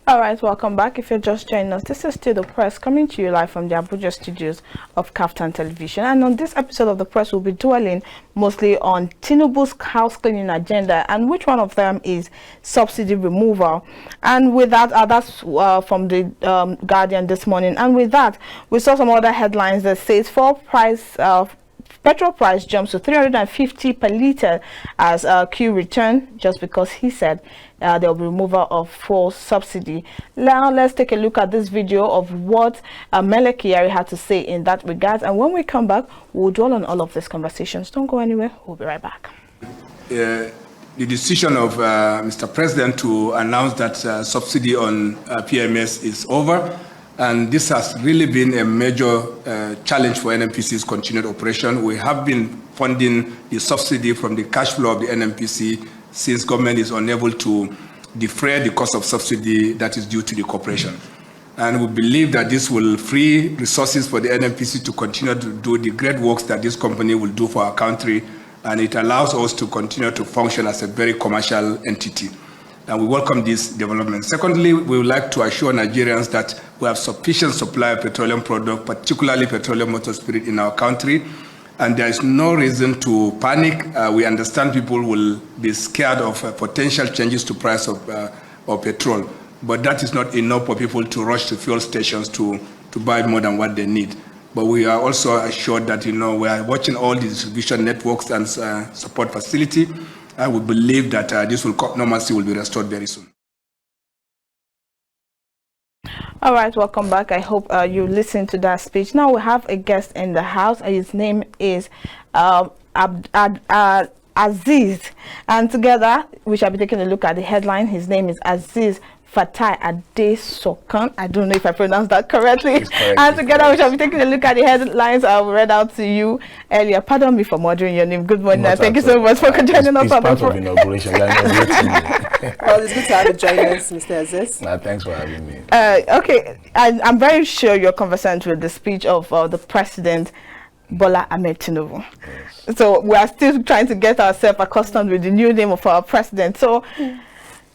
All right, welcome back. If you're just joining us, this is still the press coming to you live from the Abuja studios of KAFTAN Television. And on this episode of the press, we'll be dwelling mostly on Tinubu's house cleaning agenda and which one of them is subsidy removal. And with that, that's from the Guardian this morning. And with that, we saw some other headlines that says petrol price jumps to 350 per litre as Q return, just because he said there will be removal of fuel subsidy. Now let's take a look at this video of what Mele Kyari had to say in that regard, and when we come back, we'll dwell on all of these conversations. Don't go anywhere. We'll be right back. The decision of Mr. President to announce that subsidy on PMS is over. And this has really been a major challenge for NNPC's continued operation. We have been funding the subsidy from the cash flow of the NNPC since government is unable to defray the cost of subsidy that is due to the corporation. And we believe that this will free resources for the NNPC to continue to do the great works that this company will do for our country. And it allows us to continue to function as a very commercial entity. And we welcome this development. Secondly, we would like to assure Nigerians that we have sufficient supply of petroleum product, particularly petroleum motor spirit in our country, and there is no reason to panic. We understand people will be scared of potential changes to price of petrol, but that is not enough for people to rush to fuel stations to buy more than what they need. But we are also assured that, we are watching all the distribution networks and support facility. I would believe that normalcy will be restored very soon. All right, welcome back. I hope you listened to that speech. Now we have a guest in the house. His name is Azeez, and together we shall be taking a look at the headline. His name is Azeez Fatai Adesokan. I don't know if I pronounced that correctly. And together we shall be taking a look at the headlines I read out to you earlier. Pardon me for murdering your name. Good morning. And thank you so much for joining us on the program. Well, it's good to have you join us, Mr. Azeez. Thanks for having me. Okay, I'm very sure you're conversant with the speech of the President Bola Ahmed Tinubu. Yes. So we are still trying to get ourselves accustomed with the new name of our president. So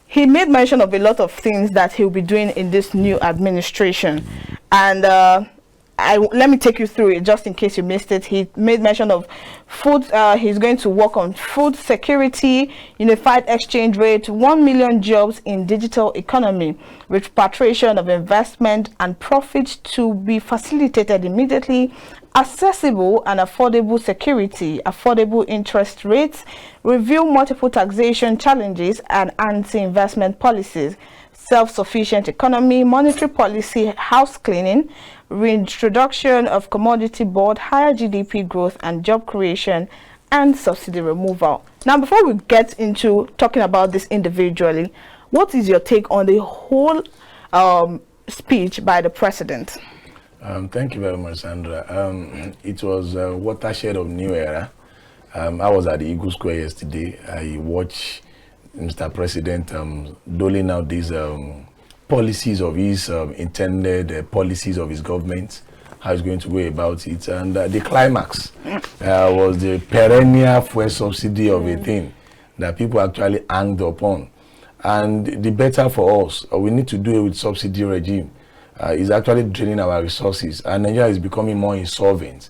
he made mention of a lot of things that he'll be doing in this new administration. And let me take you through it just in case you missed it. He made mention of food. He's going to work on food security, unified exchange rate, 1 million jobs in digital economy, repatriation of investment and profit to be facilitated immediately, accessible and affordable security, affordable interest rates, review multiple taxation challenges and anti-investment policies, self-sufficient economy, monetary policy, house cleaning, reintroduction of commodity board, higher GDP growth and job creation, and subsidy removal. Now, before we get into talking about this individually, what is your take on the whole speech by the president? Thank you very much, Sandra. It was a watershed of new era. I was at the Eagle Square yesterday. I watched Mr. President doling out these policies of his intended policies of his government, how he's going to go about it. And the climax was the perennial fuel subsidy of a thing that people actually hanged upon. And the better for us, we need to do it with subsidy regime. Is actually draining our resources, and Nigeria is becoming more insolvent.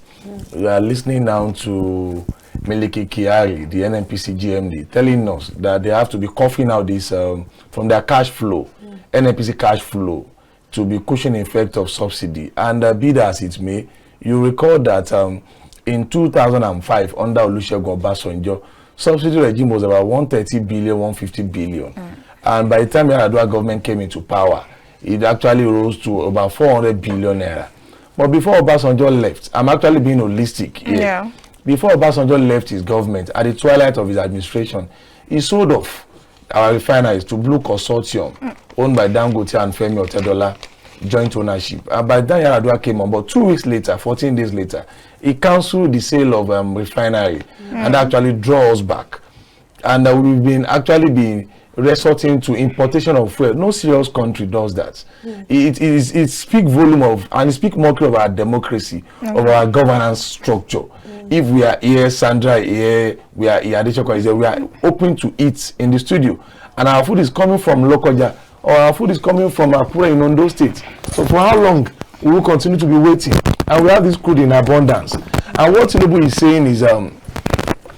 We are listening now to Mele Kyari, the NNPC GMD, telling us that they have to be coughing out this from their cash flow, NNPC cash flow, to be cushioning effect of subsidy. And be that as it may, you recall that in 2005, under Olusegun Obasanjo, subsidy regime was about 130 billion, 150 billion. And by the time the Yar'Adua government came into power, it actually rose to about 400 billion naira. But before Obasanjo left, I'm actually being holistic here. Yeah. Before Obasanjo left his government, at the twilight of his administration, he sold off our refineries to Blue Consortium, owned by Dangote and Femi Otedola, joint ownership. And by the time Yar'Adua came on, about 2 weeks later, 14 days later, he cancelled the sale of refinery and actually draw us back. And we've been actually resorting to importation of fuel. No serious country does that. It speaks volume of, and it speaks mockery of our democracy, of our governance structure. If we are here, Sandra here, we are here, Adesokan is here, we are open to eat in the studio, and our food is coming from Lokoja, or our food is coming from Akure in Ondo State. So for how long we will continue to be waiting? And we have this crude in abundance. And what Tinubu is saying is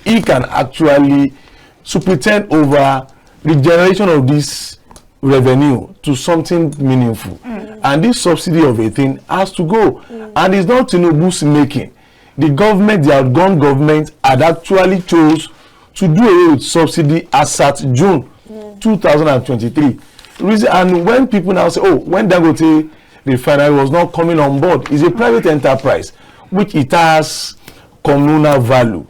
he can actually superintend over the generation of this revenue to something meaningful. And this subsidy of a thing has to go. And it's not Tinubu's making. The government, the outgone government, had actually chose to do away with subsidy as at June 2023. And when people now say, oh, when Dangote refinery was not coming on board, it's a private enterprise, which it has communal value.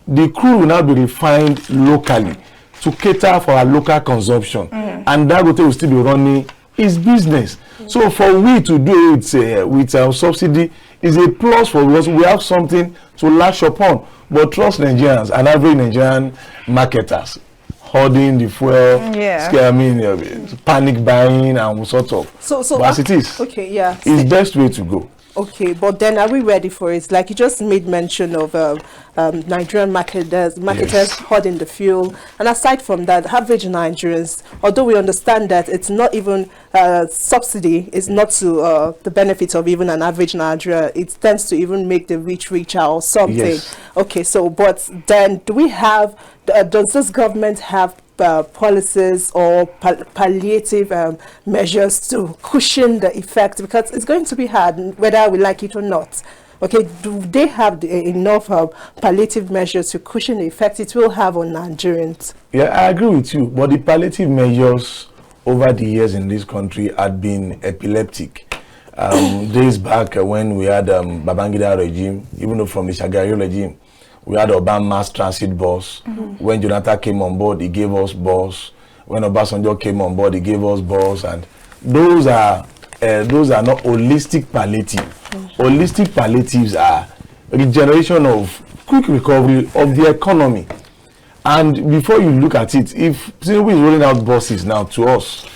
The crude will now be refined locally to cater for our local consumption. And Dangote will still be running his business. So for we to do it with subsidy is a plus for us. We have something to lash upon. But trust Nigerians and average Nigerian marketers hoarding the fuel, panic buying and sort of. So as it is, okay, yeah, it's best way to go. Okay, but then are we ready for it? Like you just made mention of Nigerian marketers hoarding the fuel. And aside from that, average Nigerians, although we understand that it's not even subsidy is not to the benefit of even an average Nigerian, it tends to even make the rich richer or something. Yes. Okay, so but then do we have, does this government have policies or palliative measures to cushion the effect, because it's going to be hard whether we like it or not? Okay, do they have enough palliative measures to cushion the effect it will have on Nigerians? Yeah, I agree with you, but the palliative measures over the years in this country had been epileptic. Days back when we had Babangida regime, even though from the Shagari regime, we had Obama mass transit bus. When Jonathan came on board, he gave us bus. When Obasanjo came on board, he gave us bus. And those are not holistic palliative. Holistic palliatives are regeneration of quick recovery of the economy. And before you look at it, if Tinubu is rolling out buses now to us,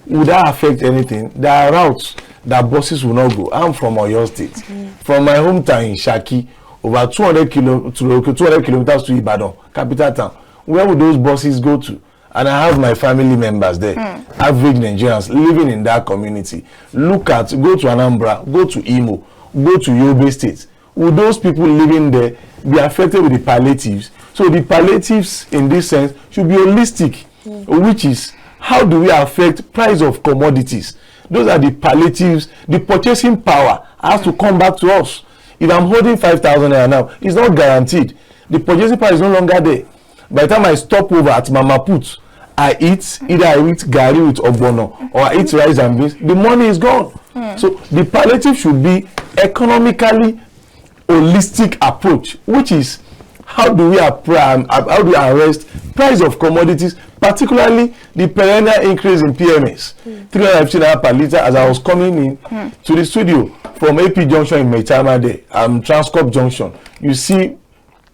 would that affect anything? There are routes that buses will not go. I'm from Oyo State. From my hometown in Shaki, over 200 kilometers to Ibadan, capital town. Where would those buses go to? And I have my family members there, average Nigerians living in that community. Go to Anambra, go to Imo, go to Yobe State. Would those people living there be affected with the palliatives? So the palliatives in this sense should be holistic, which is how do we affect price of commodities? Those are the palliatives. The purchasing power has to come back to us. If I'm holding 5,000 naira now, it's not guaranteed. The purchasing power is no longer there. By the time I stop over at Mama Put, I eat, either I eat gari with ogbono or I eat rice and beans, the money is gone. So the palliative should be economically holistic approach, which is how do we arrest price of commodities, particularly the perennial increase in PMS. 350 naira per liter. As I was coming in to the studio from AP Junction in Maitama there, Transcorp Junction, you see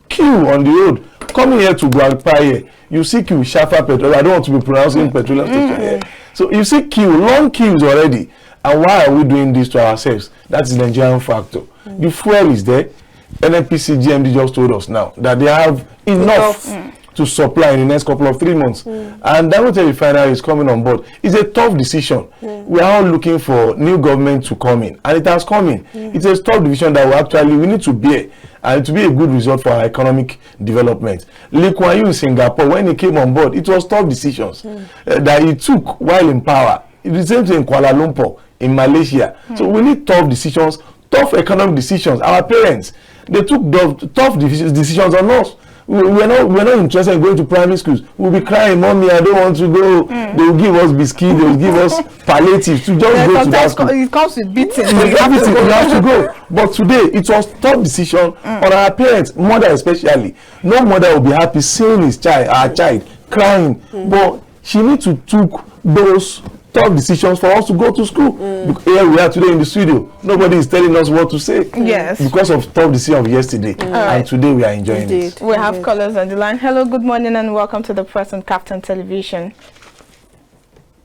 queue on the road. Coming here to Guapaye, you see queue, Shafa Petrol. I don't want to be pronouncing petroleum station here. So you see queue, long queues already. And why are we doing this to ourselves? That's the Nigerian factor. The fuel is there. NNPC GMD just told us now that they have enough to supply in the next couple of 3 months. And Dangote refinery is coming on board. It's a tough decision. We are all looking for new government to come in, and it has come in. It's a tough decision that we need to bear, and to be a good result for our economic development. Lee Kuan Yew in Singapore, when he came on board, it was tough decisions that he took while in power. It's the same thing in Kuala Lumpur, in Malaysia. So we need tough decisions, tough economic decisions. Our parents, they took tough decisions on us. We're not interested in going to primary schools. We'll be crying, Mommy, I don't want to go. They will give us biscuits, they will give us palliatives to just go to that school. It comes with beating. You have to go. But today, it was tough decision on our parents, mother especially. No mother will be happy seeing our child crying. But she needs to take those tough decisions for us to go to school. Here we are today in the studio. Nobody is telling us what to say. Yes. Because of tough decision of yesterday. And today we are enjoying it. We have callers on the line. Hello, good morning, and welcome to the press on KAFTAN Television.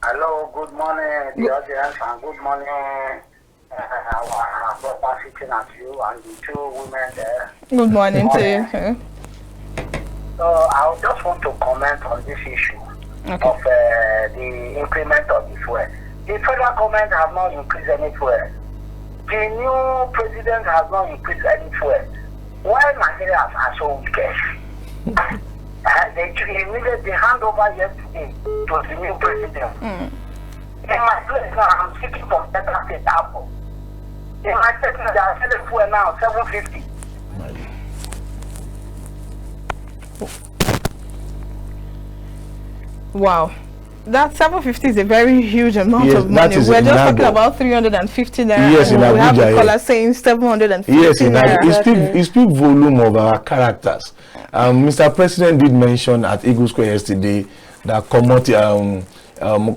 Hello, good morning, the audience, and good morning, our brother sitting at you and the 2 women there. Good morning to you. So I just want to comment on this issue. of the increment of the fuel. The federal government has not increased any fuel. The new president has not increased any fuel. Why Nigerians are so wicked? They needed the handover yesterday to the new president. In my place now, I'm seeking for better state apple. In my state now, they are selling fuel now, 750. Wow. That 750 is a very huge amount of money. We're just talking about 350 naira. Yes, in Abuja. We have the caller saying 750 yes, in naira. It speaks volume of our characters. Mr. President did mention at Eagle Square yesterday that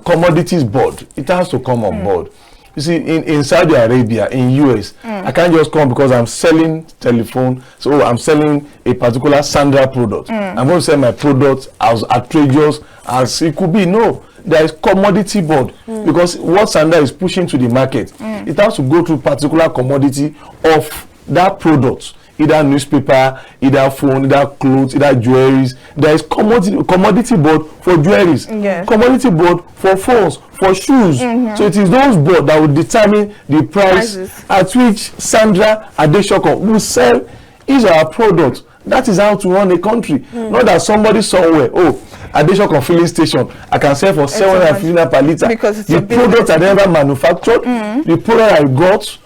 commodities board, it has to come on board. You see, in Saudi Arabia, in US, I can't just come because I'm selling telephone, so I'm selling a particular Sandra product. I'm going to sell my product as outrageous as it could be. No, there is commodity board because what Sandra is pushing to the market, it has to go through particular commodity of that product. Either newspaper, either phone, either clothes, either jewelries. There is commodity board for jewelries, commodity board for phones, for shoes. So it is those board that will determine the price at which Sandra Adesokan will sell his or her product. That is how to run a country. Not that somebody somewhere, Adesokan filling station, I can sell for 750 per liter. Because the product I never manufactured, the product I got,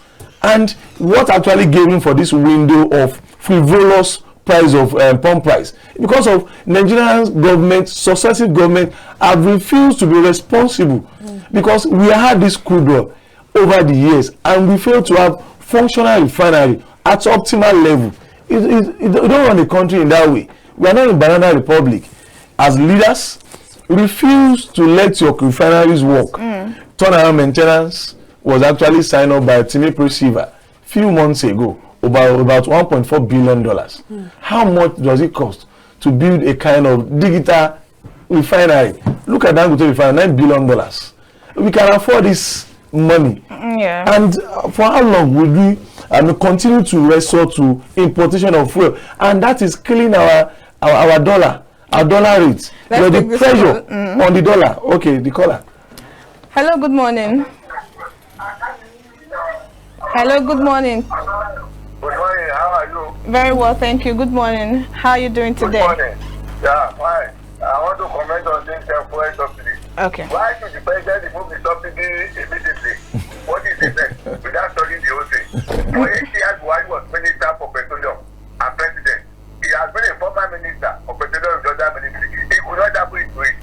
and what actually gave him for this window of frivolous price of pump price, because of Nigerian government, successive government have refused to be responsible, because we had this crude oil over the years and we failed to have functional refinery at optimal level. You don't run the country in that way. We are not in Banana Republic. As leaders, refuse to let your refineries work. Turnaround maintenance was actually signed up by Tinubu receiver few months ago, about $1.4 billion. How much does it cost to build a kind of digital refinery? Look at Dangote refinery, $9 billion. We can afford this money. And for how long will we continue to resort to importation of fuel? And that is killing our dollar, our dollar rate. The pressure on the dollar. Okay, the caller. Hello, good morning. Hello, good morning. Good morning, how are you? Very well, thank you. Good morning. How are you doing today? Good morning. Yeah, fine. I want to comment on this fuel subsidy. Okay. Why should the president remove the subsidy immediately? What is the effect without studying the whole thing? For 8 years, while he was Minister for Petroleum and President, he has been a former Minister of Petroleum and other ministry. He could not have it to it.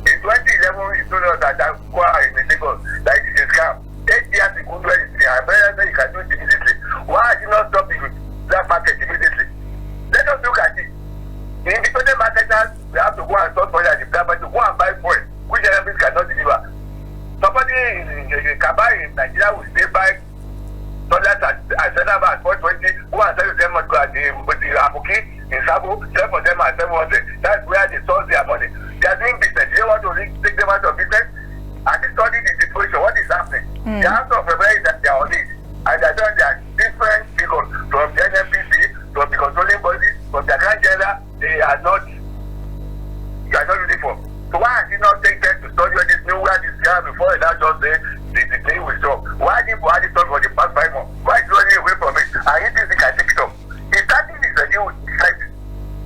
In 2011, he told us that in the Lagos, that it is a scam. 8 years he could do anything. I better you can do it immediately. Why is he not stopping with that market immediately? Let us look at it. The independent marketers, they have to go and start for the government to go and buy fuel, which NMPs cannot deliver. Somebody in Kaba in Nigeria will stay buy dollars at Sandra at 420, go and sell them at the Abuki in Sabo, sell for them at 700. That's where they source their money. They are doing business. They want to take them out of business. I just studied the situation. What is happening? The House of February that they are on it. And they are different people from the NMPC, from the controlling bodies, from the Grand General. They are not uniform. So why has he not taken to study all this new where this guy before and not just say the thing will stop? Why did Buhari talk for the past 5 months? Why is he running away from it? And he thinks he can take it up. He's starting this regime with decided.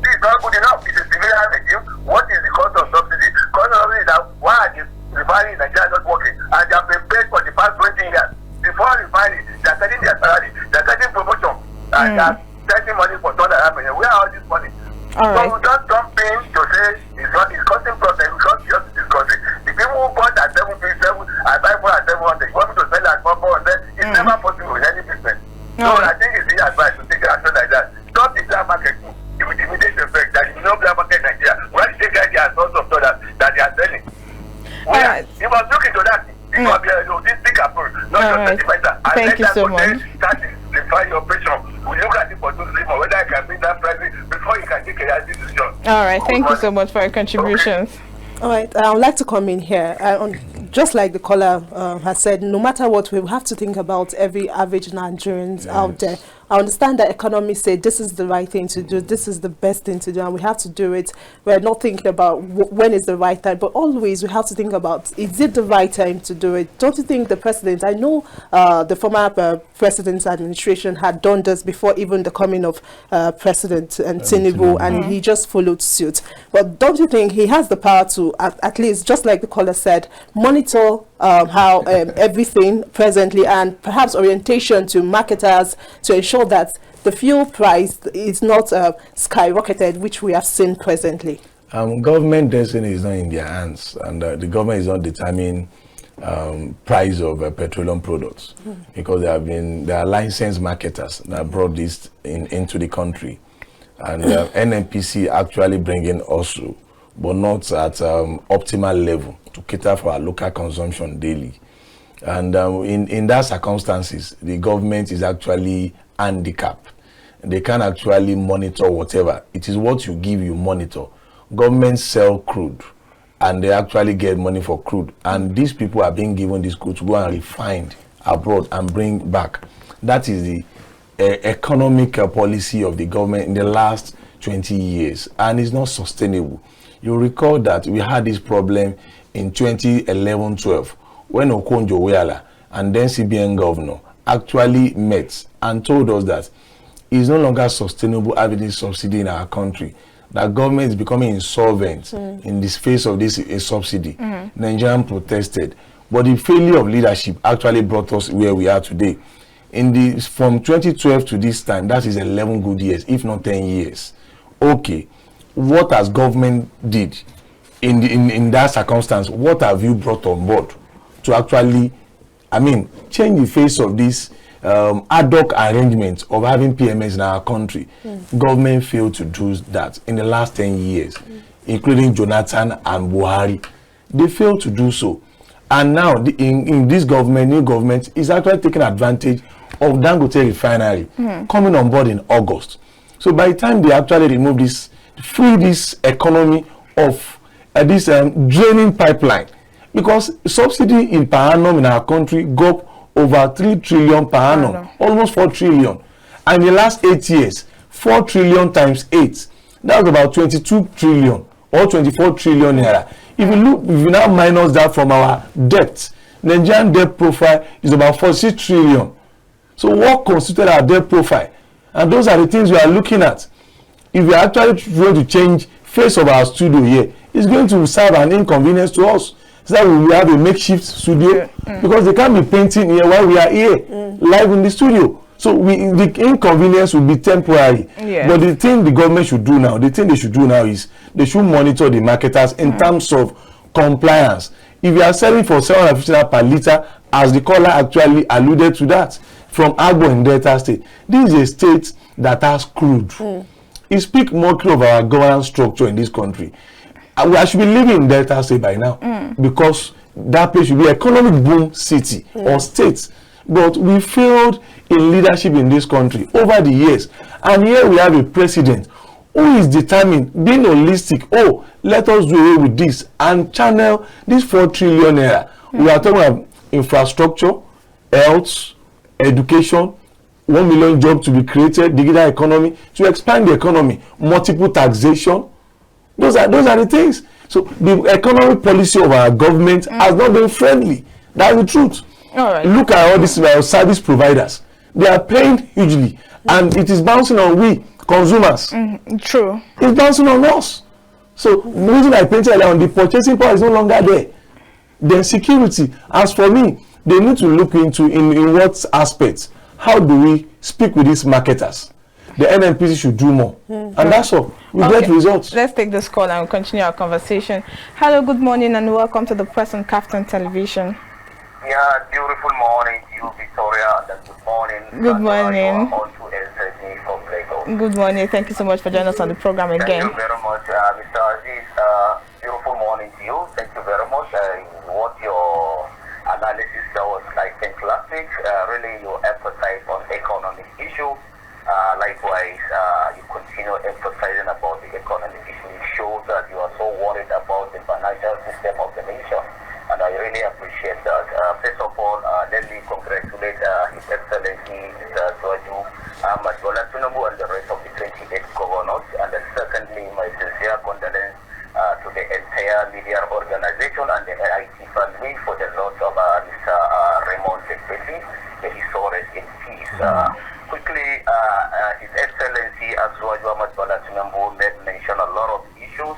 This is not good enough. It's a civilian regime. What is the cost of subsidy? Cost of subsidy is that why are the refinery in Nigeria not working? And they have been paid for the past 20 years. Before refinery, they are getting their salary, they are getting promotion, and they are spending money for $2.5 million. Where are all this money? So we just jump in to say it's costing problem because just this country. The people who bought at 757 and buy for at 700, you want me to sell at 400, it's never possible with any business. So I think it's the advice to take action like that. Stop the black market with the immediate effect that you know black market in Nigeria. Where they get their source of dollars that they are selling. You must look into that. It must be this big approach, not just sentimental. Thank you so much. That is the final operation. We look at it for 2 3 months, whether I can meet that price before you can take a decision. All right, thank you so much for your contributions. Okay. All right, I would like to come in here. Just like the caller has said, no matter what, we have to think about every average Nigerians out there I understand that economists say this is the right thing to do, this is the best thing to do, and we have to do it. We're not thinking about when is the right time, but always we have to think about, is it the right time to do it? Don't you think the president, I know the former president's administration had done this before even the coming of President Tinubu, and he just followed suit. But don't you think he has the power to, at least, just like the caller said, monitor how everything presently, and perhaps orientation to marketers to ensure that the fuel price is not skyrocketed, which we have seen presently? Government destiny is not in their hands, and the government is not determining price of petroleum products, because there are licensed marketers that brought this into the country, and NNPC actually bringing also, but not at optimal level to cater for our local consumption daily. And in that circumstances, the government is actually handicapped. They can't actually monitor whatever. It is what you give, you monitor. Governments sell crude, and they actually get money for crude. And these people are being given this crude to go and refine abroad and bring back. That is the economic policy of the government in the last 20 years. And it's not sustainable. You recall that we had this problem in 2011-12 when Okonjo-Iweala and then CBN governor actually met and told us that it's no longer sustainable having this subsidy in our country. That government is becoming insolvent in the face of this subsidy. Nigerians protested, but the failure of leadership actually brought us where we are today. From 2012 to this time, that is 11 good years, if not 10 years. Okay, what has government did in that circumstance? What have you brought on board to actually, change the face of this ad hoc arrangement of having PMS in our country? Government failed to do that in the last 10 years, including Jonathan and Buhari. They failed to do so. And now, in this government, new government, is actually taking advantage of Dangote refinery coming on board in August. So by the time they actually remove this, free this economy of this draining pipeline, because subsidy in per annum in our country go up over 3 trillion per annum, almost 4 trillion. And in the last 8 years, 4 trillion times 8, that's about 22 trillion or 24 trillion naira. If you now minus that from our debt, Nigerian debt profile is about 46 trillion. So what constituted our debt profile? And those are the things we are looking at. If we are actually trying to change face of our studio here, it's going to serve an inconvenience to us. So that we have a makeshift studio, because they can't be painting here while we are here live in the studio. So the inconvenience will be temporary. But the thing the government should do now, is they should monitor the marketers in terms of compliance. If you are selling for 750 naira per liter, as the caller actually alluded to that, from Agbi in Delta State, this is a state that has crude. It speaks mockery of our governance structure in this country. I should be living in Delta State by now, because that place should be economic boom city or state. But we failed in leadership in this country over the years. And here we have a president who is determined, being holistic. Oh, let us do away with this and channel this 4 trillion naira. We are talking about infrastructure, health, education, 1 million jobs to be created, digital economy, to expand the economy, multiple taxation. Those are the things. So the economic policy of our government has not been friendly. That's the truth. Look at all these service providers. They are paying hugely, and it is bouncing on we consumers. True. It's bouncing on us. So the reason I painted earlier on, the purchasing power is no longer there. Then security. As for me, they need to look into in what aspects. How do we speak with these marketers? The NNPC should do more, and that's all. We get results. Let's take this call and we'll continue our conversation. Hello, good morning, and welcome to the Press on KAFTAN Television. Yeah, beautiful morning to you, Victoria. And good morning. Good morning. From good morning. Thank you so much for joining us on the program again. Thank you very much, Mr. Azeez. Beautiful morning to you. Thank you very much. What your analysis was like fantastic. Really, you emphasize on economic issue. Likewise, you continue emphasizing about the economic issue. It shows that you are so worried about the financial system of the nation. And I really appreciate that. First of all, let me congratulate His Excellency Mr. Joaju Quickly, His Excellency Ahmad Bola Tinubu made mention a lot of issues,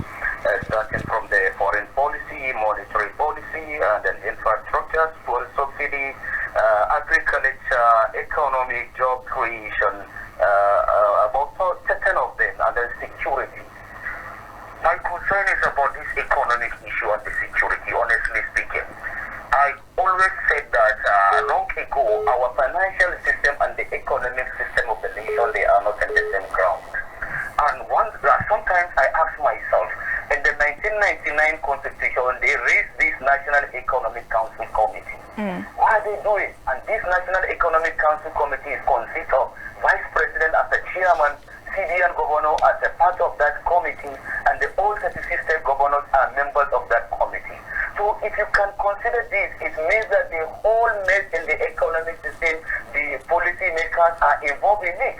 starting from the foreign policy, monetary policy, and then infrastructure, fuel subsidy, agriculture, economic job creation, about 10 of them, and then security. My concern is about this economic issue and the security, honestly speaking. I always said that long ago, our financial system and the economic system of the nation, they are not on the same ground. And sometimes I ask myself, in the 1999 Constitution, they raised this National Economic Council Committee. What are they doing? And this National Economic Council Committee consists of Vice President as the chairman, CDN governor as a part of that committee, and the all 36 state governors are members of that committee. So if you can consider this, it means that the whole mess in the economic system, the policy makers are involved in it.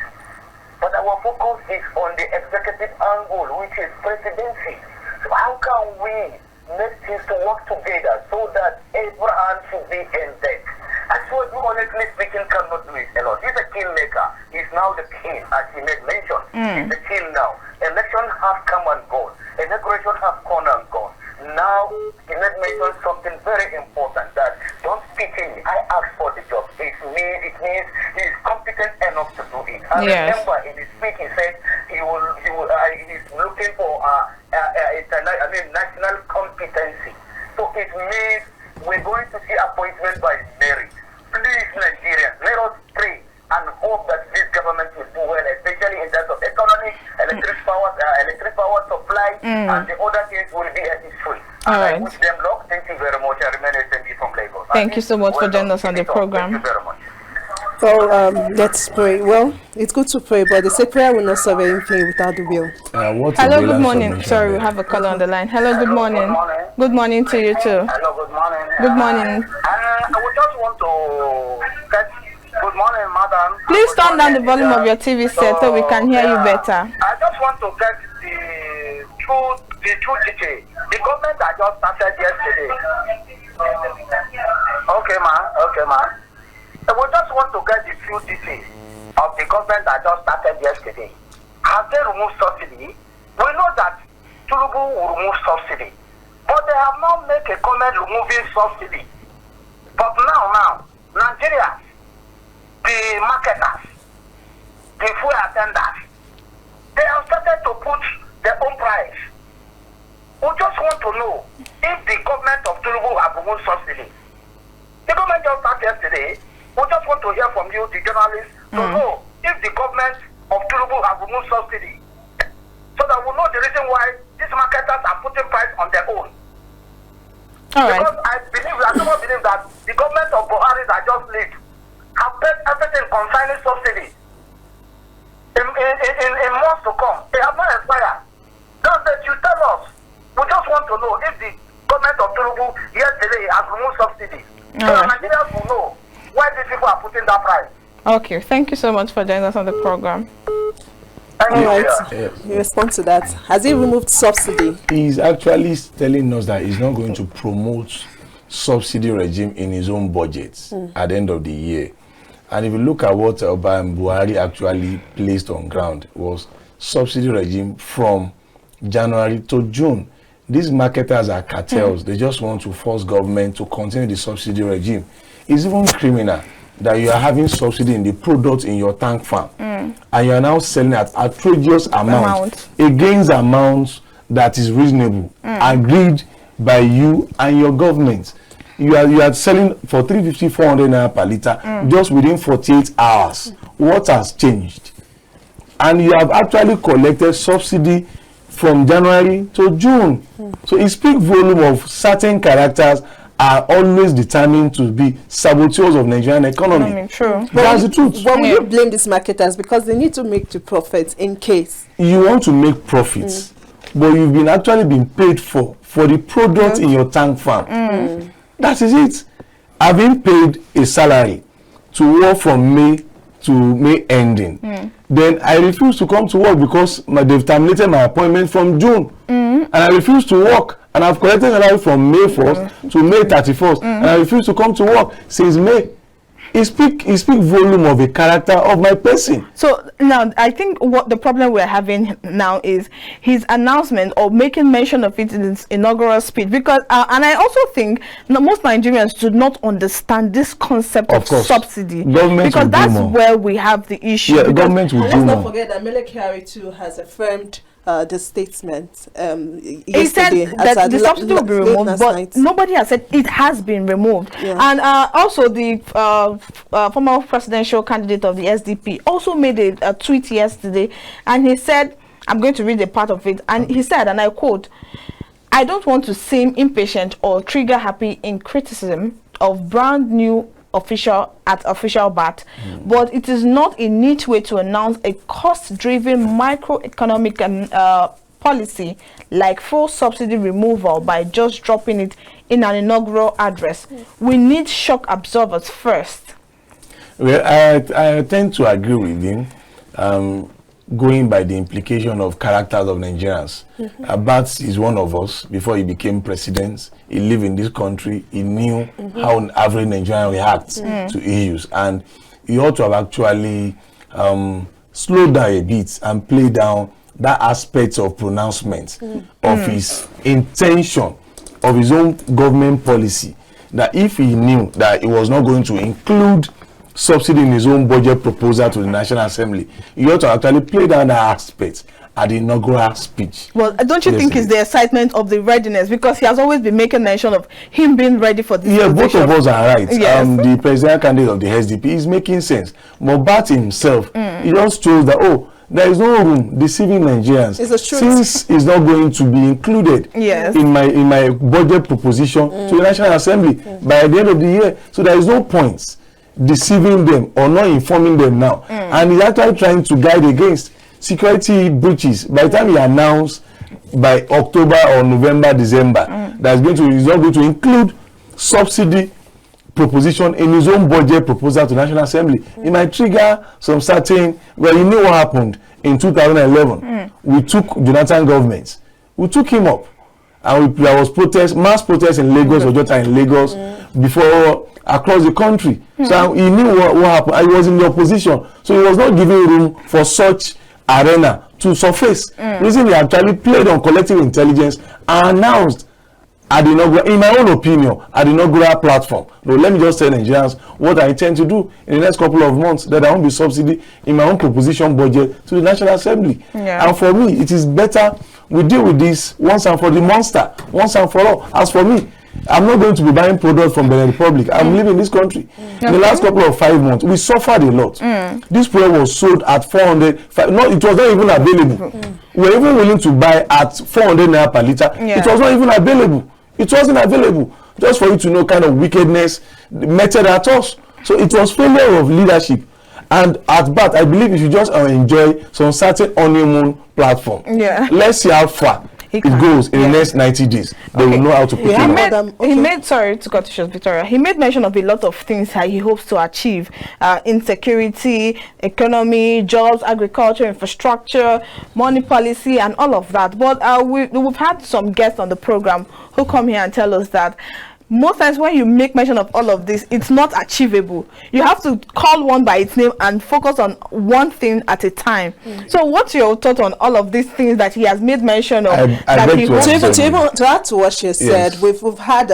But our focus is on the executive angle, which is presidency. So how can we make things to work together so that every hand should be in debt? As well, you honestly speaking cannot do it alone. He's a kingmaker. He's now the king, as he made mention. He's the king now. Elections have come and gone. Inauguration have come and gone. Now, he made mention something very important, that don't pity me. I asked for the job. It means he's competent enough to do it. I remember in his speech he said he's looking for national competency. So it means we're going to see appointment by merit. Please, Nigerians, let us pray and hope that this government will do well, especially in terms of economy, electric power supply, and the other things will be a history. All right. I wish them luck. Thank you very much. I remain SMB from Lagos. Thank you so much for joining us on the program. Thank you very much. Well, let's pray. Well, it's good to pray, but they say prayer will not solve anything without the will. Hello, good morning. Sorry, we have a caller on the line. Hello, good morning. Good morning to you too. Hello, good morning. Good morning. I would just want to get good morning, madam. Please turn down the volume of your TV set so we can hear you better. I just want to get the true detail. The government that just started yesterday. Okay, ma. I would just want to get the true details of the government that just started yesterday. Have they removed subsidy? We know that Tinubu will remove subsidy, but they have not made a comment removing subsidy. But now, Nigeria, the marketers, the fuel attendants, they have started to put their own price. We just want to know if the government of Tinubu have removed subsidy. The government just started yesterday. We just want to hear from you, the journalists, to know if the government of Tinubu have removed subsidy, so that we know the reason why these marketers are putting price on their own. Because I do not believe that the government of Buhari that just lived have paid everything concerning subsidy. In months to come, they have not expired. Just that you tell us. We just want to know if the government of Tinubu yesterday has removed subsidy. So Nigerians will know why these people are putting that price. Okay, thank you so much for joining us on the program. All right, you respond to that. Has he removed subsidy? He's actually telling us that he's not going to promote subsidy regime in his own budget at the end of the year. And if you look at what Buhari actually placed on ground, was subsidy regime from January to June. These marketers are cartels. They just want to force government to continue the subsidy regime. It's even criminal that you are having subsidy in the product in your tank farm, and you are now selling at outrageous amounts against amounts that is reasonable, agreed by you and your government. You are selling for 350, 400 naira per liter just within 48 hours. What has changed? And you have actually collected subsidy from January to June. So it speaks volume of certain characters are always determined to be saboteurs of Nigerian economy. True. That's the truth. But will you blame these marketers because they need to make the profits in case? You want to make profits, but you've been actually been paid for the product in your tank farm. That is it. I've been paid a salary to work from May to May ending. Then I refuse to come to work because they've terminated my appointment from June. And I refuse to work. And I've collected salary from May 1st to May 31st. And I refuse to come to work since May. it speak volume of a character of my person. So now I think what the problem we're having now is his announcement or making mention of it in his inaugural speech, because and I also think most Nigerians do not understand this concept of subsidy, because that's where we have the issue. Yeah, government will do more. Let's not forget that Mele Kyari too has affirmed the statement he said that the subsidy will be removed, but nobody has said it has been removed. And also the former presidential candidate of the SDP also made a tweet yesterday, and he said, I'm going to read a part of it, and he said, and I quote, "I don't want to seem impatient or trigger happy in criticism of brand new official bat, but it is not a neat way to announce a cost-driven microeconomic policy like full subsidy removal by just dropping it in an inaugural address. We need shock absorbers first." Well, I tend to agree with him, going by the implication of characters of Nigerians. Bats is one of us. Before he became president, he lived in this country. He knew how an average Nigerian reacts to issues, and he ought to have actually slowed down a bit and play down that aspect of pronouncement of his intention of his own government policy, that if he knew that he was not going to include subsidy in his own budget proposal to the National Assembly, he ought to actually play down that aspect at the inaugural speech. Well, don't you think it's the excitement of the readiness, because he has always been making mention of him being ready for this position? Both of us are right. The presidential candidate of the SDP is making sense, but Bat himself, he just chose that, there is no room deceiving Nigerians, since it's not going to be included in my budget proposition to the National Assembly by the end of the year. So there is no point deceiving them or not informing them now. And he's actually trying to guide against security breaches. By the time he announced by October or November, December, he's not going to include subsidy proposition in his own budget proposal to National Assembly. It might trigger some certain, well, you know what happened in 2011. We took Jonathan government, we took him up, and there was mass protests in Lagos, Ojota in Lagos, before across the country. So he knew what happened. I was in the opposition, so he was not giving room for such arena to surface. Reason he actually played on collective intelligence and announced at the inaugural, in my own opinion, at the inaugural platform. But let me just tell Nigerians what I intend to do in the next couple of months, that there won't be subsidy in my own proposition budget to the National Assembly. And for me, it is better we deal with this once and for the monster, once and for all. As for me, I'm not going to be buying products from the Republic. I'm living in this country. In the last couple of 5 months, we suffered a lot. This product was sold at 400. It was not even available. We were even willing to buy at 400 naira per liter. It was not even available. It wasn't available. Just for you to know kind of wickedness meted at us. So it was failure of leadership. And at Bat, I believe you should just enjoy some certain honeymoon platform. Let's see how far it goes in the next 90 days. They will know how to put it. Sorry to cut you short, Victoria. He made mention of a lot of things that he hopes to achieve: insecurity, economy, jobs, agriculture, infrastructure, money policy, and all of that. But we've had some guests on the program who come here and tell us that most times when you make mention of all of this, it's not achievable. You have to call one by its name and focus on one thing at a time. So what's your thought on all of these things that he has made mention of? To add to what she said, we've had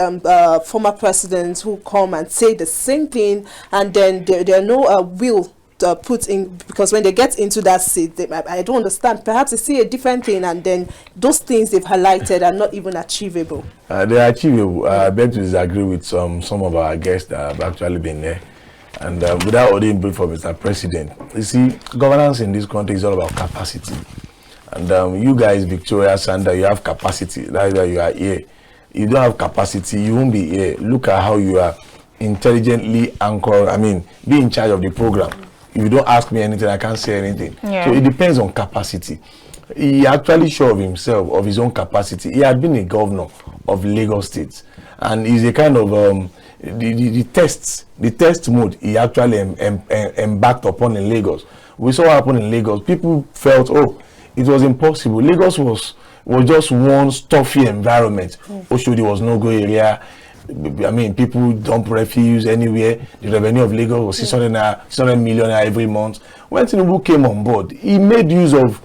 former presidents who come and say the same thing, and then there are no will put in, because when they get into that seat, I don't understand, perhaps they see a different thing, and then those things they've highlighted are not even achievable. They are achievable. I beg to disagree with some of our guests that have actually been there. And without ordering brief for Mr. President, you see, governance in this country is all about capacity. And you guys, Victoria, Sandra, you have capacity. That's why you are here. You don't have capacity, you won't be here. Look at how you are intelligently anchored. I mean, be in charge of the program. If you don't ask me anything, I can't say anything. So it depends on capacity. He actually sure of himself, of his own capacity. He had been a governor of Lagos State, and he's a kind of the test mode he actually embarked upon in Lagos. We saw what happened in Lagos. People felt, it was impossible. Lagos was just one stuffy environment. Oshodi was no-go area. I mean, people dump refuse anywhere. The revenue of Lagos was 600 million every month. When Tinubu came on board, he made use of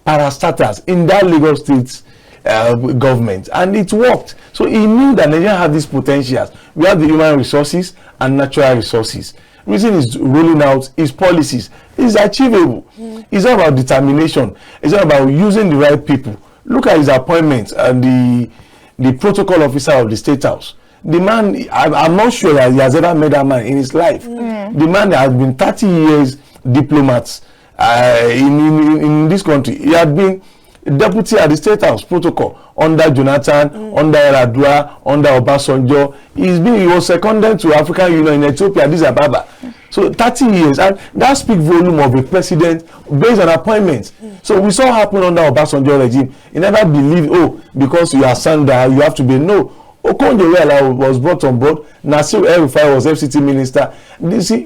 parastatals in that Lagos State government, and it worked. So he knew that Nigeria had these potentials. We have the human resources and natural resources. Reason is rolling out his policies. It's achievable. It's all about determination. It's all about using the right people. Look at his appointment and the protocol officer of the State House. The man, I'm not sure that he has ever met that man in his life. The man has been 30 years diplomat in this country. He had been deputy at the State House protocol under Jonathan, under Eradua, under Obasanjo. He was seconded to African Union in Ethiopia, Addis Ababa. So 30 years, and that speaks volume of a president based on appointments. So we saw happen under Obasanjo regime. He never believed, oh, because you are Sandra, you have to be. No. Okonjo-Iweala was brought on board. Nasir El-Rufai was FCT minister. You see,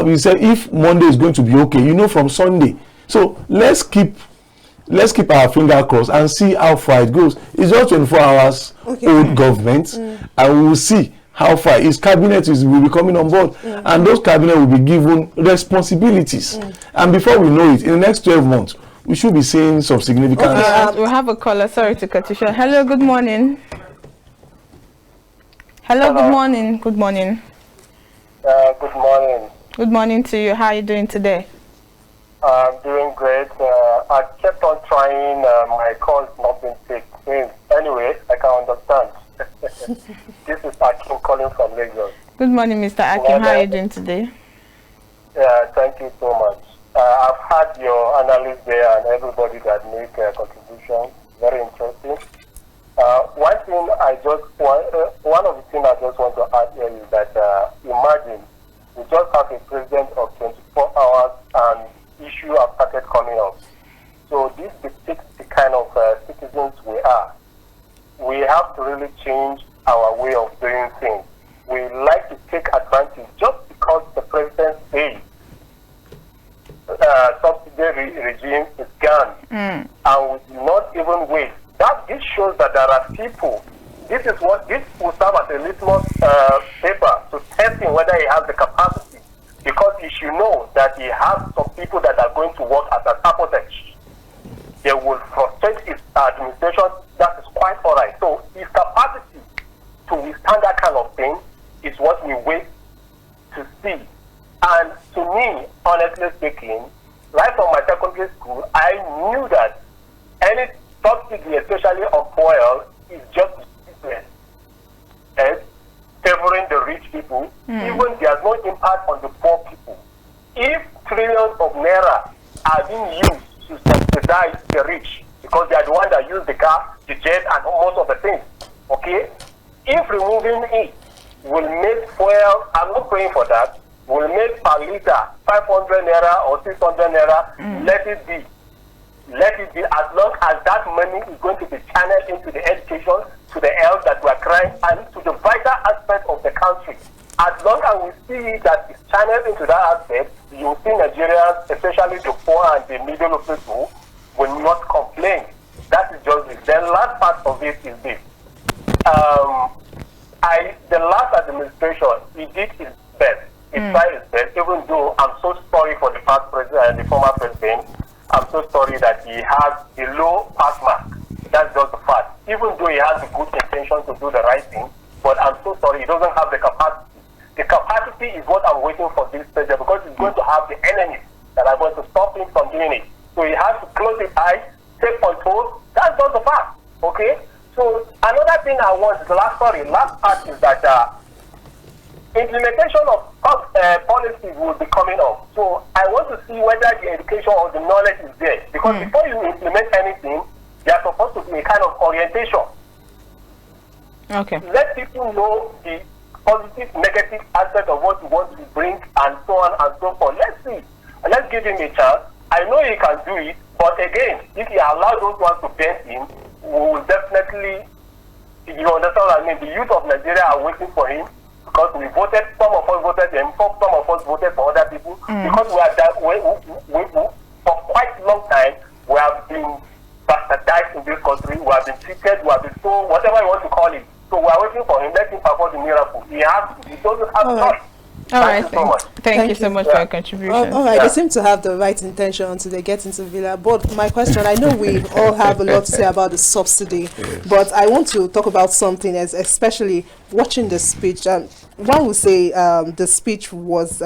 we said if Monday is going to be okay, you know from Sunday. So let's keep our finger crossed and see how far it goes. It's just 24 hours old government, and we will see how far his cabinet will be coming on board, and those cabinet will be given responsibilities. And before we know it, in the next 12 months, we should be seeing some significant. We have a caller. Sorry to cut you short. Hello, good morning. Hello, good morning. Good morning. Good morning. Good morning to you. How are you doing today? I'm doing great. I kept on trying. My call's not been taken. Anyway, I can understand. This is Akim calling from Lagos. Good morning, Mr. Akim. How are you doing today? Yeah, thank you so much. I've had your analysis there and everybody that make a contribution. Very interesting. One of the things I just want to add here is that imagine we just have a president of 24 hours and issues have started coming up. So this depicts the kind of citizens we are. We have to really change our way of doing things. We like to take advantage just because the president says subsidy regime is gone, and we do not even wait. This shows that there are people. This will serve as a litmus paper to test him whether he has the capacity, because he should know that he has some people that are going to work as a sabotage. They will frustrate his administration. That is quite all right. So his capacity to withstand that kind of thing is what we wait to see. And to me, honestly speaking, right from my secondary school, I knew that any subsidy, especially of oil, is just business. Favoring the rich people, even there's no impact on the poor people. If trillions of naira are being used to subsidize the rich, because they are the ones that use the car, the jet, and most of the things, okay? If removing it will make fuel, I'm not praying for that, will make per liter 500 naira or 600 naira, let it be. Let it be, as long as that money is going to be channeled into the education, to the health that we are crying, and to the vital aspect of the country. As long as we see that it's channeled into that aspect, you will see Nigerians, especially the poor and the middle people, will not complain. That is just it. The last part of it is this. The last administration, he did his best. He tried his best, even though I'm so sorry for the past president and the former president. I'm so sorry that he has a low pass mark. That's just the fact. Even though he has the good intention to do the right thing, but I'm so sorry he doesn't have the capacity. The capacity is what I'm waiting for this president, because he's going to have the enemies that are going to stop him from doing it. So he has to close his eyes, take control. That's just the fact. Okay? So another thing I want, the last part is that implementation of policies will be coming up. So I want to see whether the education or the knowledge is there. Because before you implement anything, there's supposed to be a kind of orientation. Okay. Let people know the positive, negative aspect of what you want to bring, and so on and so forth. Let's see. Let's give him a chance. I know he can do it, but again, if he allows those ones to bend him, we will definitely, you understand what I mean? The youth of Nigeria are waiting for him, because we voted, some of us voted him, some of us voted for other people, because for quite a long time, we have been bastardized in this country, we have been treated, we have been so, whatever you want to call it, So we are waiting for him. Let him perform the miracle. He doesn't have choice. All right, thank you so much for your contribution. All right, they seem to have the right intention until they get into Villa. But my question, I know we all have a lot to say about the subsidy, but I want to talk about something, as especially watching the speech. One would say the speech was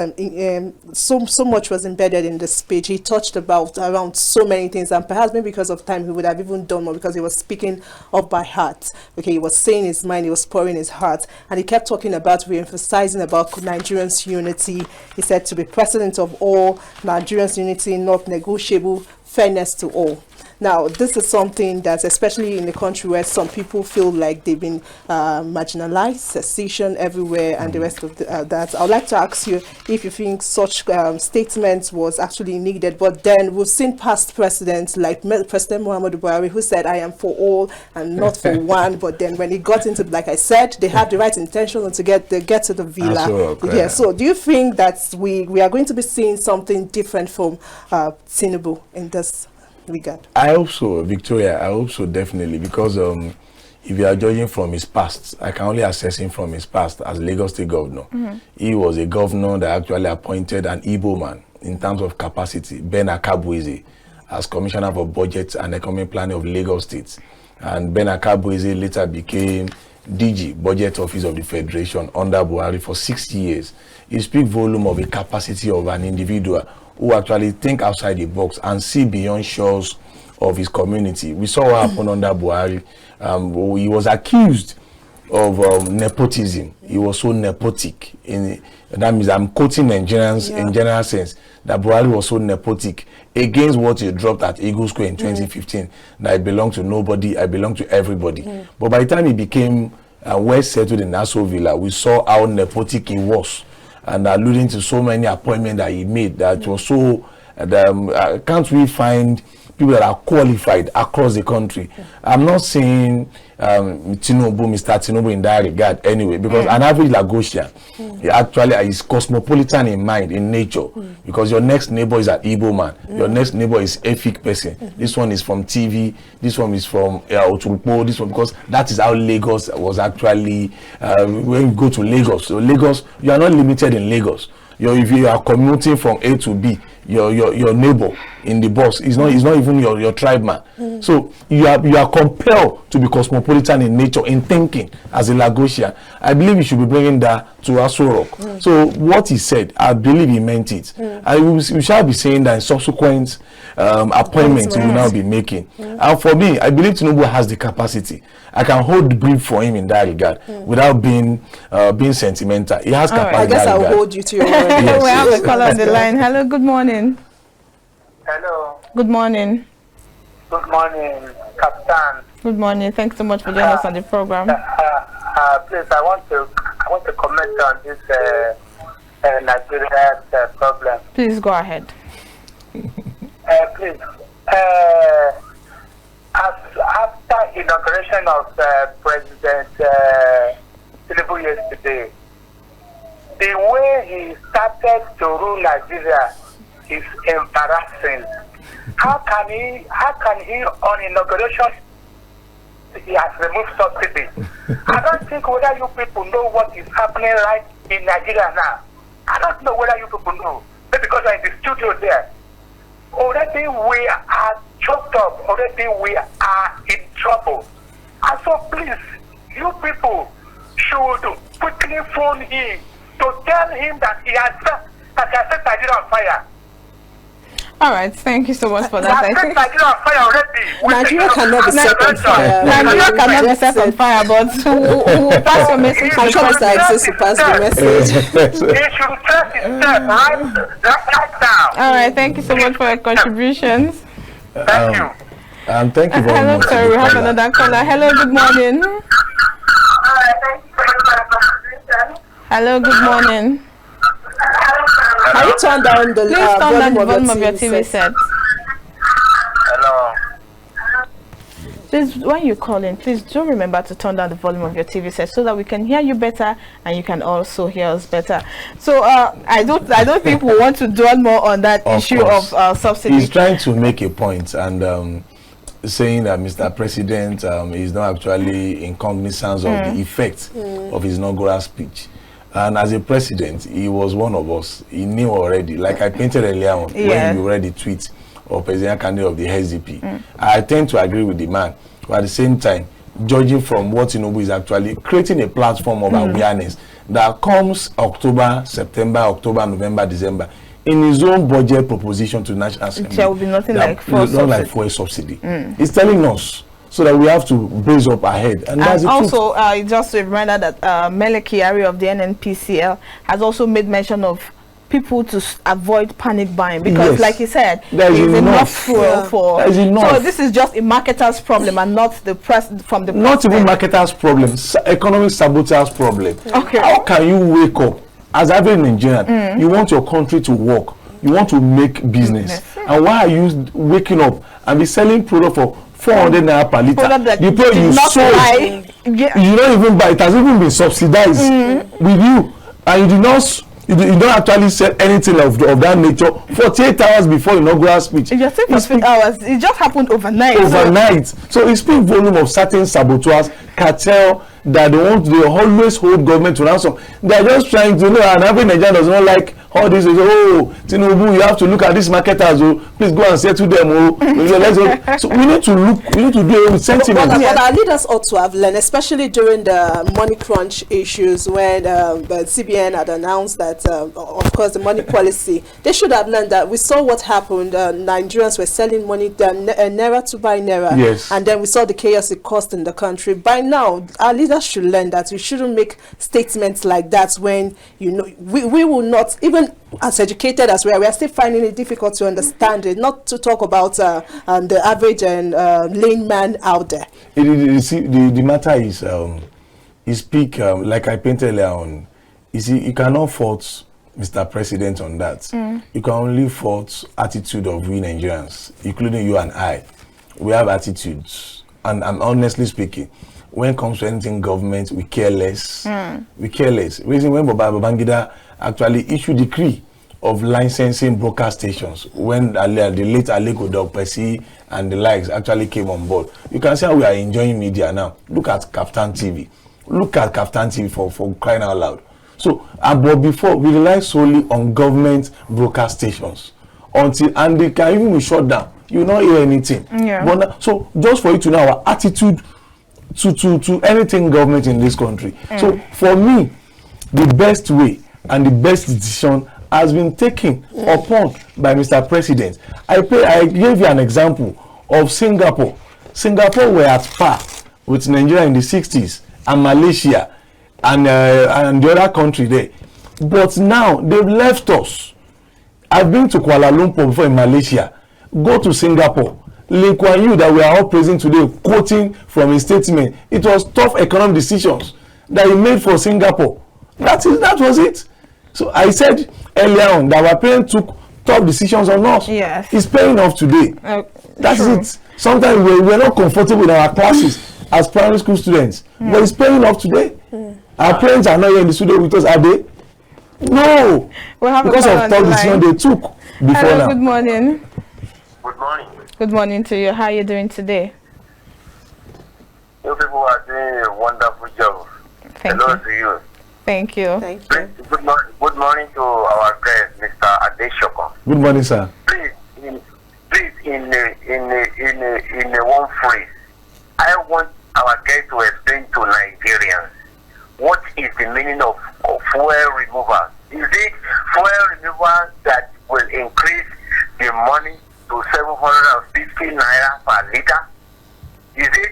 so much was embedded in the speech. He touched around so many things, and perhaps maybe because of time he would have even done more, because he was speaking up by heart. Okay, he was saying his mind, he was pouring his heart, and he kept talking about re-emphasizing about Nigerians' unity. He said to be president of all, Nigerians' unity not negotiable, fairness to all. Now, this is something that's especially in the country where some people feel like they've been marginalized, secession everywhere, and the rest of that. I would like to ask you if you think such statements was actually needed. But then we've seen past presidents like President Muhammadu Buhari, who said, I am for all and not for one. But then when he got into, like I said, they have the right intention to get to the villa. Yeah. So do you think that we are going to be seeing something different from Tinubu in this regard? I hope so, Victoria. I hope so, definitely, because if you are judging from his past, I can only assess him from his past as Lagos State Governor. He was a governor that actually appointed an Igbo man in terms of capacity, Ben Akabueze, as Commissioner for Budget and Economic Planning of Lagos State. And Ben Akabueze later became DG, Budget Office of the Federation, under Buhari for 6 years. It speaks volume of the capacity of an individual who actually think outside the box and see beyond shores of his community. We saw what happened under Buhari. He was accused of nepotism. He was so nepotic. That means I'm quoting Nigerians in general sense, that Buhari was so nepotic against what he dropped at Eagle Square in 2015, that I belong to nobody, I belong to everybody. But by the time he became well settled in Nassau Villa, we saw how nepotic he was, and alluding to so many appointments that he made that was so can't we find people that are qualified across the country? I'm not saying Mr. Tinubu in that regard anyway, because an average Lagosian he actually is cosmopolitan in mind, in nature, because your next neighbor is an Igbo man, your next neighbor is Efik person, this one is from TV, this one is from Oturukpo, this one, because that is how Lagos was actually when you go to Lagos. So Lagos, you are not limited in Lagos. If you are commuting from A to B, your neighbor in the bus is not even your tribe man. So you are compelled to be cosmopolitan in nature, in thinking as a Lagosian. I believe you should be bringing that to Aso Rock. So what he said, I believe he meant it. We shall be saying that in subsequent appointments we will now be making. And for me, I believe Tinubu has the capacity. I can hold the brief for him in that regard without being sentimental. He has capacity. I guess I'll hold you to your word. Yes, we have a caller on the line. Hello, good morning. Hello. Good morning. Good morning, KAFTAN. Good morning. Thanks so much for joining us on the program. Please, I want to comment on this Nigerian problem. Please go ahead. Please, after inauguration of President Tinubu yesterday, the way he started to rule Nigeria is embarrassing. How can he on inauguration he has removed subsidy? I don't think whether you people know what is happening right in Nigeria now. I don't know whether you people know. Maybe because I'm in the studio there. Already we are choked up. Already we are in trouble. And so please, you people should quickly phone him to tell him that he has set Nigeria on fire. All right, thank you so much for that. Nigeria on fire already. Nigeria cannot be set on fire. Nigeria cannot be set on fire, but we'll pass your message to I'm sure Mr. Azeez will pass the message. He should trust himself right now. All right, thank you so much for your contributions. Thank you. Thank you very Hello, much. sir. We have another caller. Hello, good morning. Thank you for your contribution. Hello, good morning. Can you turn down the Please turn down the volume of your TV TV set. Hello. Please, when you call in, please do remember to turn down the volume of your TV set so that we can hear you better and you can also hear us better. So I don't think we want to dwell more on that issue of subsidy. He's trying to make a point, and saying that Mr. President is not actually in cognizance of the effect of his inaugural speech. And as a president, he was one of us. He knew already, like I painted earlier on, when you read the tweet of president candidate of the SDP. I tend to agree with the man, but at the same time, judging from what Tinubu is actually creating a platform of awareness that comes October, September, October, November, December, in his own budget proposition to the National Assembly, there will be nothing like fuel subsidy. It's telling us so that we have to brace up ahead. And that's also, just a reminder that Mele Kyari of the NNPCL has also made mention of people to avoid panic buying because, like he said, there is enough fuel for. So this is just a marketer's problem and not the from the not even marketer's problem, economic saboteur's problem. Okay, how can you wake up as average Nigerian? You want your country to work, you want to make business, and why are you waking up and be selling product for 400 naira per liter? The product you sold, you don't even buy it, has even been subsidized with you, and you do not. You don't actually sell anything of that nature 48 hours before inaugural speech. It just 48 hours. It just happened overnight. So it speaks volume of certain saboteurs, cartel, that they always hold government to ransom. They're just trying to, and every Nigerian does not like all this. Oh, Tinubu, you have to look at these marketers. Oh, please go and say to them. Oh, so we need to do it with sentiment. But our leaders ought to have learned, especially during the money crunch issues when the CBN had announced that, of course, the money policy. They should have learned that. We saw what happened. Nigerians were selling money, naira to buy naira. Yes. And then we saw the chaos it caused in the country. By now, our leaders should learn that we shouldn't make statements like that when we will not, even as educated as we are still finding it difficult to understand it, not to talk about the average and layman out there. The matter is you speak like I painted earlier on. You see, you cannot fault Mr. President on that. You can only fault attitude of we Nigerians, including you and I. We have attitudes, and I'm honestly speaking, when it comes to anything government, we care less. We care less. Reason when Babangida actually issued decree of licensing broadcast stations, when the late Aleko Dogpesi and the likes actually came on board. You can see how we are enjoying media now. Look at KAFTAN TV. Look at KAFTAN TV for crying out loud. So, but before, we rely solely on government broadcast stations and they can even be shut down. You will not hear anything. But so, just for you to know our attitude to anything government in this country. So, for me, the best way and the best decision has been taken upon by Mr. President. I gave you an example of Singapore. Singapore were at par with Nigeria in the 60s and Malaysia and the other country there. But now they've left us. I've been to Kuala Lumpur before in Malaysia. Go to Singapore. Lee Kuan Yew that we are all praising today, quoting from his statement, it was tough economic decisions that he made for Singapore. That was it. So I said earlier on that our parents took tough decisions on us. Yes. It's paying off today. That's it. Sometimes we're not comfortable in our classes as primary school students, but it's paying off today. Our parents are not here in the studio with us, are they? No. Because of tough decisions they took before. Hello, now. Good morning. Good morning. Good morning to you. How are you doing today? You people are doing a wonderful job. Hello to you. Thank you. Thank you. Good morning to our guest, Mr. Adesokan. Good morning, sir. Please, in one phrase, I want our guest to explain to Nigerians what is the meaning of fuel removal. Is it fuel removal that will increase the money to 750 naira per liter? Is it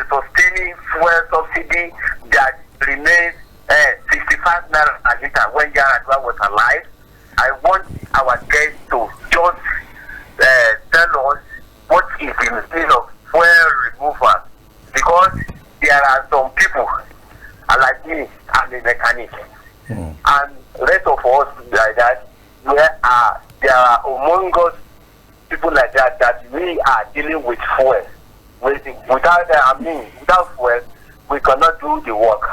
sustaining fuel subsidy that remains 65 naira per liter when Yaradua was alive? I want our guests to just tell us what is the meaning of fuel removal, because there are some people like me, I'm a mechanic, and the rest of us like that, there are among us people like that we are dealing with fuel. Without fuel, we cannot do the work.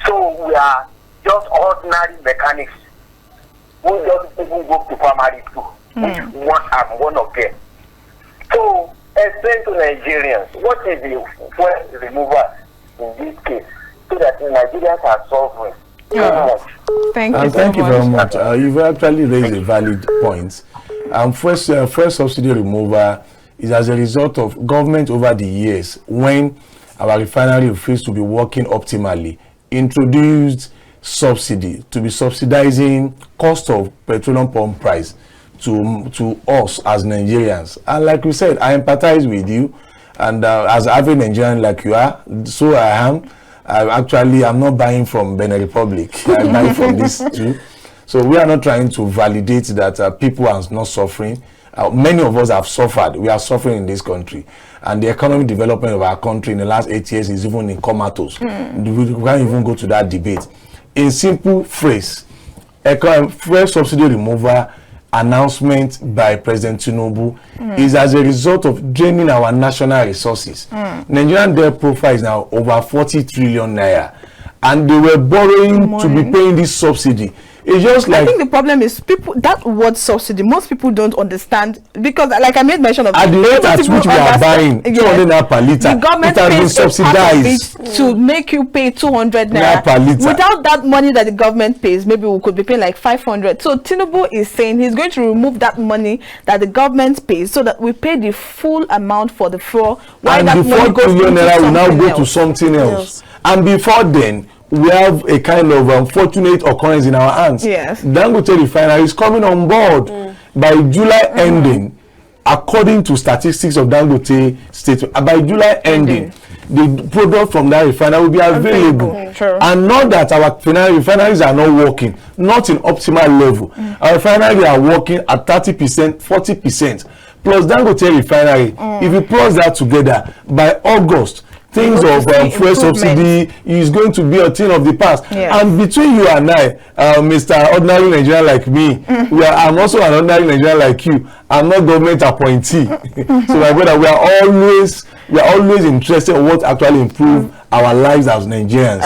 So we are just ordinary mechanics who just even go to primary school, which I'm one of them. So explain to Nigerians what is the fuel removal in this case, so that the Nigerians are suffering so much. Thank you. Thank you very much. You've actually raised a valid point. First subsidy removal is as a result of government over the years, when our refinery refused to be working optimally, introduced subsidy to be subsidizing cost of petroleum pump price to us as Nigerians. And like we said, I empathize with you, and as average Nigerian like you are, so I am. I'm not buying from Benin Republic. I'm buying from this too. So we are not trying to validate that people are not suffering. Many of us have suffered. We are suffering in this country, and the economic development of our country in the last 8 years is even in comatose. We can't even go to that debate. In simple phrase, fuel subsidy removal announcement by President Tinubu is as a result of draining our national resources. Nigerian debt profile is now over 40 trillion naira, and they were borrowing to be paying this subsidy. It's just like, I think the problem is people, that word subsidy, most people don't understand, because like I made mention of, at the rate at which we are buying 200 naira per liter, the government it has been subsidized to make you pay 200 naira per liter. Without that money that the government pays, maybe we could be paying like 500. So Tinubu is saying he's going to remove that money that the government pays, so that we pay the full amount for the fuel, while that the 4 trillion naira will now go to something else. And before then, we have a kind of unfortunate occurrence in our hands. Yes. Dangote refinery is coming on board by July ending, according to statistics of Dangote State. By July ending, the product from that refinery will be available. And not that our refineries are not working, not in optimal level. Our refineries are working at 30%, 40%. Plus Dangote refinery, if you plus that together, by August, things of fuel subsidy is going to be a thing of the past. And between you and I, Mr. Ordinary Nigerian like me, I'm also an ordinary Nigerian like you. I'm not government appointee. So my brother, we are always interested in what actually improve our lives as Nigerians.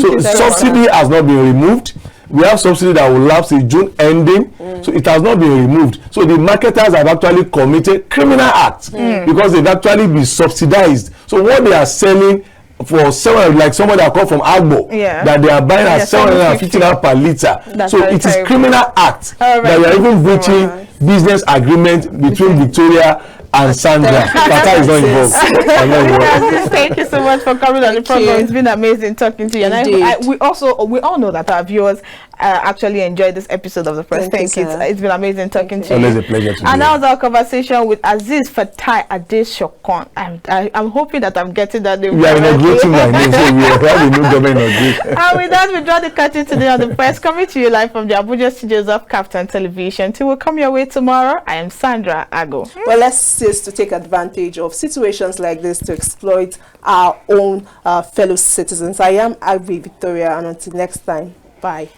So subsidy has not been removed. We have subsidy that will lapse in June ending, so it has not been removed. So the marketers have actually committed criminal acts because they've actually been subsidized. So what they are selling for someone like somebody that come from Agbi, that they are buying at 750 naira per liter. So it is criminal act that we are even breaching business agreement between Victoria and Sandra. Fatai is not involved. Thank you so much for coming on the program. It's been amazing talking to you. And we all know that our viewers actually enjoyed this episode of the press. Thank you. It's been amazing talking to you. Always a pleasure to be And that was our conversation with Azeez Fatai Adesokan. I'm hoping that I'm getting that name. We are inaugurating my name, so we have a new government. And with that, we draw the curtain today on the press, coming to you live from the Abuja studios of KAFTAN Television. Till we come your way tomorrow, I am Sandra Ago. Well, let's cease to take advantage of situations like this to exploit our own fellow citizens. I am Agbi Victoria, and until next time, bye.